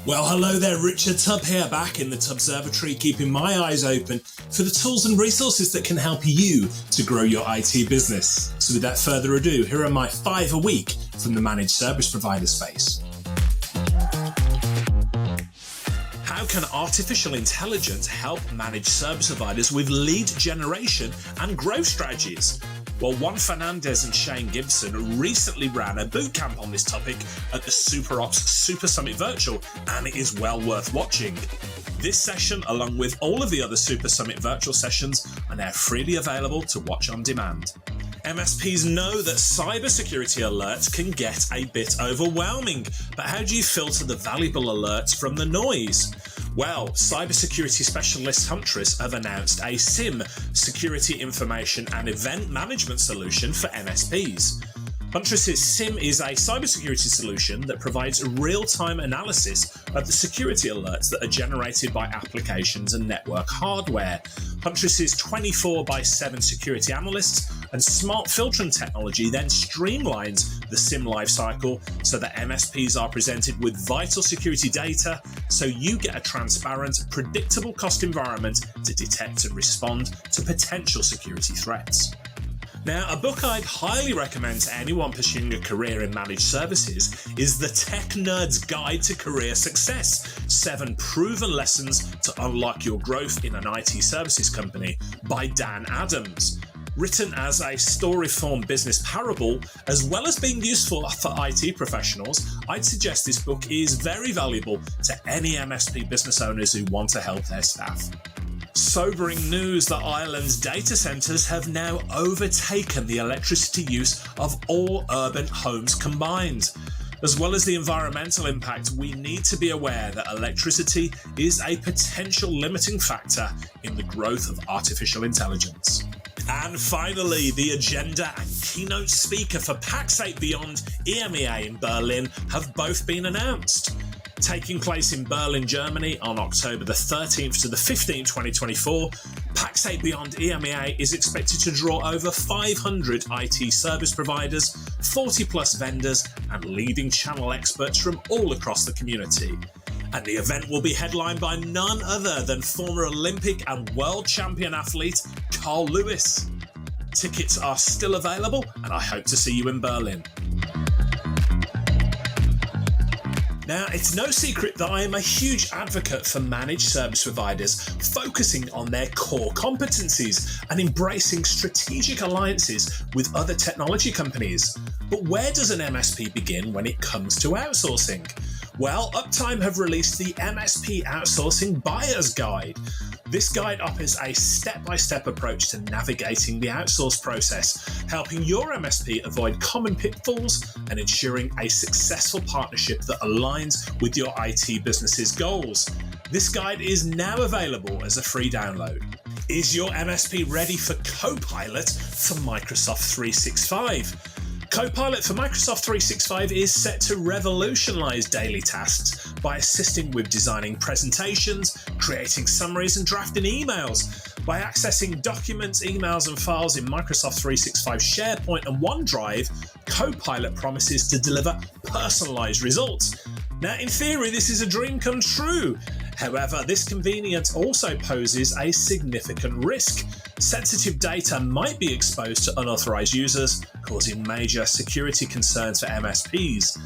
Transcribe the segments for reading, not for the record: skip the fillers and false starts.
Well, hello there, Richard Tubb here, back in the Tubbservatory, keeping my eyes open for the tools and resources that can help you to grow your IT business. So without further ado, here are my 5 a week from the managed service provider space. How can artificial intelligence help managed service providers with lead generation and growth strategies? Well, Juan Fernandez and Shane Gibson recently ran a bootcamp on this topic at the SuperOps Super Summit Virtual, and it is well worth watching. This session, along with all of the other Super Summit Virtual sessions, are now freely available to watch on demand. MSPs know that cybersecurity alerts can get a bit overwhelming, but how do you filter the valuable alerts from the noise? Well, cybersecurity specialist Huntress have announced a SIEM, Security Information and Event Management solution for MSPs. Huntress's SIEM is a cybersecurity solution that provides real-time analysis of the security alerts that are generated by applications and network hardware. Huntress's 24/7 security analysts and smart filtering technology then streamlines the SIEM lifecycle so that MSPs are presented with vital security data, so you get a transparent, predictable cost environment to detect and respond to potential security threats. Now, a book I'd highly recommend to anyone pursuing a career in managed services is The Tech Nerd's Guide to Career Success: 7 Proven Lessons to Unlock Your Growth in an IT Services Company by Dan Adams. Written as a story-form business parable, as well as being useful for IT professionals, I'd suggest this book is very valuable to any MSP business owners who want to help their staff. Sobering news that Ireland's data centres have now overtaken the electricity use of all urban homes combined. As well as the environmental impact, we need to be aware that electricity is a potential limiting factor in the growth of artificial intelligence. And finally, the agenda and keynote speaker for Pax8 Beyond EMEA in Berlin have both been announced. Taking place in Berlin, Germany on October the 13th to the 15th, 2024, Pax8 Beyond EMEA is expected to draw over 500 IT service providers, 40 plus vendors, and leading channel experts from all across the community. And the event will be headlined by none other than former Olympic and world champion athlete Carl Lewis. Tickets are still available, and I hope to see you in Berlin. Now, it's no secret that I am a huge advocate for managed service providers focusing on their core competencies and embracing strategic alliances with other technology companies. But where does an MSP begin when it comes to outsourcing? Well, Uptime have released the MSP Outsourcing Buyer's Guide. This guide offers a step-by-step approach to navigating the outsource process, helping your MSP avoid common pitfalls and ensuring a successful partnership that aligns with your IT business's goals. This guide is now available as a free download. Is your MSP ready for Copilot for Microsoft 365? Copilot for Microsoft 365 is set to revolutionize daily tasks by assisting with designing presentations, creating summaries, and drafting emails. By accessing documents, emails, and files in Microsoft 365 SharePoint and OneDrive, Copilot promises to deliver personalized results. Now, in theory, this is a dream come true. However, this convenience also poses a significant risk. Sensitive data might be exposed to unauthorized users, causing major security concerns for MSPs.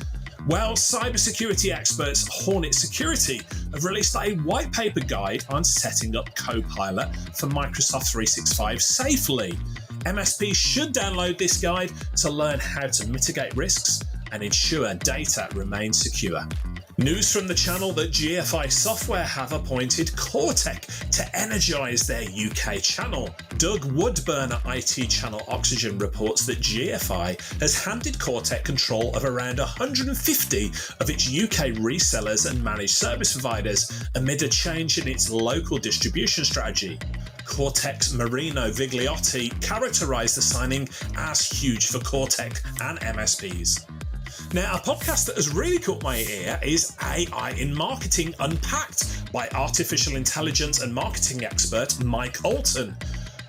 Well, cybersecurity experts Hornetsecurity have released a white paper guide on setting up Copilot for Microsoft 365 safely. MSPs should download this guide to learn how to mitigate risks and ensure data remains secure. News from the channel that GFI Software have appointed Cortec to energise their UK channel. Doug Woodburn at IT Channel Oxygen reports that GFI has handed Cortec control of around 150 of its UK resellers and managed service providers amid a change in its local distribution strategy. Cortec's Marino Vigliotti characterised the signing as huge for Cortec and MSPs. Now, a podcast that has really caught my ear is AI in Marketing Unpacked by artificial intelligence and marketing expert Mike Allton.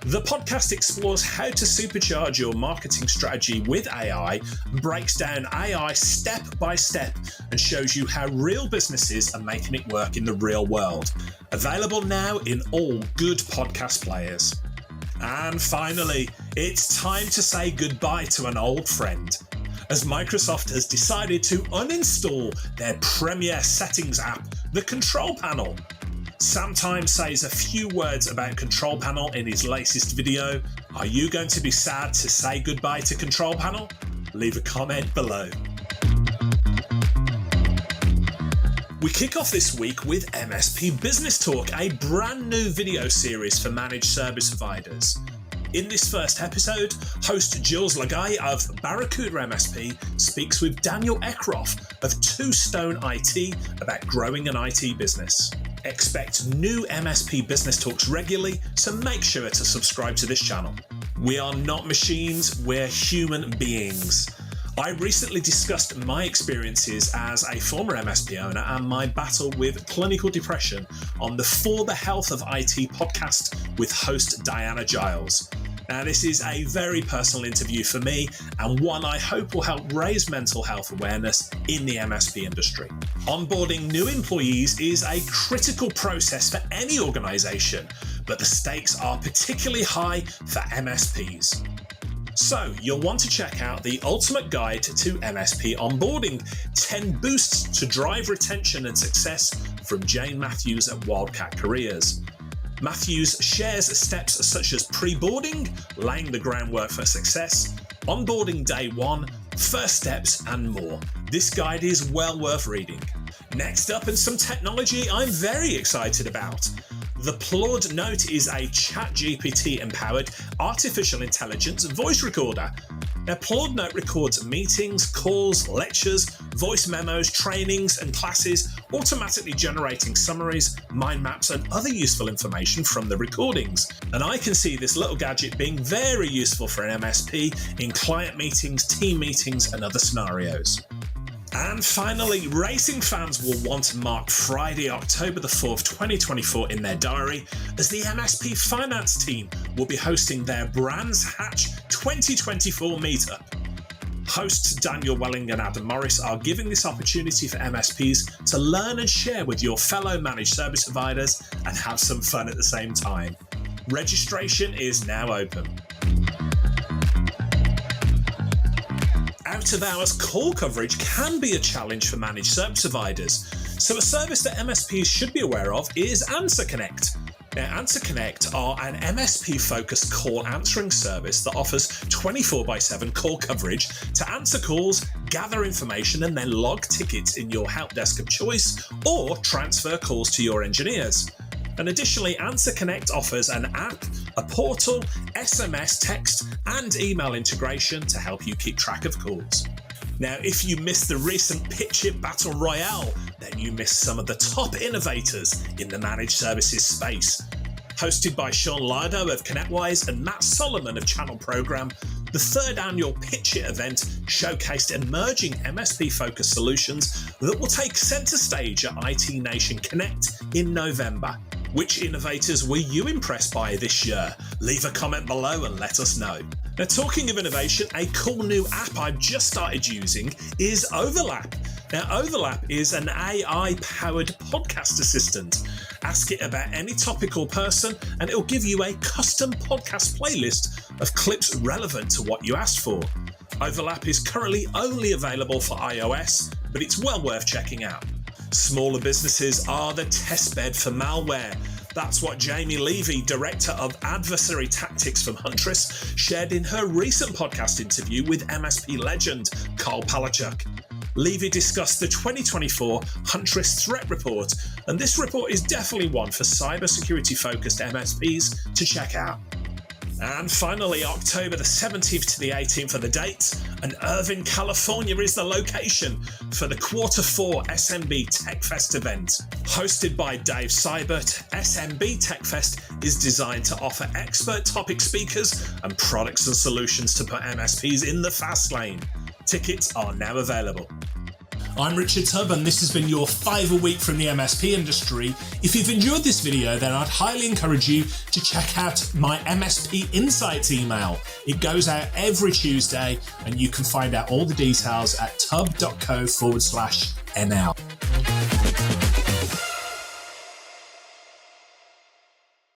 The podcast explores how to supercharge your marketing strategy with AI, breaks down AI step by step, and shows you how real businesses are making it work in the real world. Available now in all good podcast players. And finally, it's time to say goodbye to an old friend, as Microsoft has decided to uninstall their premier settings app, the Control Panel. Sam Time says a few words about Control Panel in his latest video. Are you going to be sad to say goodbye to Control Panel? Leave a comment below. We kick off this week with MSP Business Talk, a brand new video series for managed service providers. In this first episode, host Jules Lagay of Barracuda MSP speaks with Daniel Eckroff of Two Stone IT about growing an IT business. Expect new MSP business talks regularly, so make sure to subscribe to this channel. We are not machines, we're human beings. I recently discussed my experiences as a former MSP owner and my battle with clinical depression on the For the Health of IT podcast with host Diana Giles. Now, this is a very personal interview for me and one I hope will help raise mental health awareness in the MSP industry. Onboarding new employees is a critical process for any organisation, but the stakes are particularly high for MSPs. So, you'll want to check out the Ultimate Guide to MSP Onboarding, 10 Boosts to Drive Retention and Success from Jane Matthews at Wildcat Careers. Matthews shares steps such as pre-boarding, laying the groundwork for success, onboarding day one, first steps, and more. This guide is well worth reading. Next up, and some technology I'm very excited about. The Plaud Note is a ChatGPT-empowered artificial intelligence voice recorder. Now, Plaud Note records meetings, calls, lectures, voice memos, trainings, and classes, automatically generating summaries, mind maps, and other useful information from the recordings. And I can see this little gadget being very useful for an MSP in client meetings, team meetings, and other scenarios. And finally, racing fans will want to mark Friday, October the 4th, 2024 in their diary, as the MSP finance team will be hosting their Brands Hatch 2024 Meetup. Hosts Daniel Welling and Adam Morris are giving this opportunity for MSPs to learn and share with your fellow managed service providers and have some fun at the same time. Registration is now open. Out-of-hours call coverage can be a challenge for managed service providers, so a service that MSPs should be aware of is AnswerConnect. Now, AnswerConnect are an MSP-focused call answering service that offers 24/7 call coverage to answer calls, gather information, and then log tickets in your help desk of choice or transfer calls to your engineers. And additionally, AnswerConnect offers an app, a portal, SMS, text, and email integration to help you keep track of calls. Now, if you missed the recent Pitch It Battle Royale, then you missed some of the top innovators in the managed services space. Hosted by Sean Lardo of ConnectWise and Matt Solomon of Channel Program, the third annual Pitch It event showcased emerging MSP-focused solutions that will take centre stage at IT Nation Connect in November. Which innovators were you impressed by this year? Leave a comment below and let us know. Now, talking of innovation, a cool new app I've just started using is Overlap. Now, Overlap is an AI-powered podcast assistant. Ask it about any topical person and it'll give you a custom podcast playlist of clips relevant to what you asked for. Overlap is currently only available for iOS, but it's well worth checking out. Smaller businesses are the testbed for malware. That's what Jamie Levy, Director of Adversary Tactics from Huntress, shared in her recent podcast interview with MSP legend Carl Palachuk. Levy discussed the 2024 Huntress Threat Report, and this report is definitely one for cybersecurity-focused MSPs to check out. And finally, October the 17th to the 18th are the dates, and Irvine, California is the location for the Q4 SMB Tech Fest event. Hosted by Dave Seibert, SMB Tech Fest is designed to offer expert topic speakers and products and solutions to put MSPs in the fast lane. Tickets are now available. I'm Richard Tubb, and this has been your 5 a week from the MSP industry. If you've enjoyed this video, then I'd highly encourage you to check out my MSP Insights email. It goes out every Tuesday, and you can find out all the details at tubb.co/NL.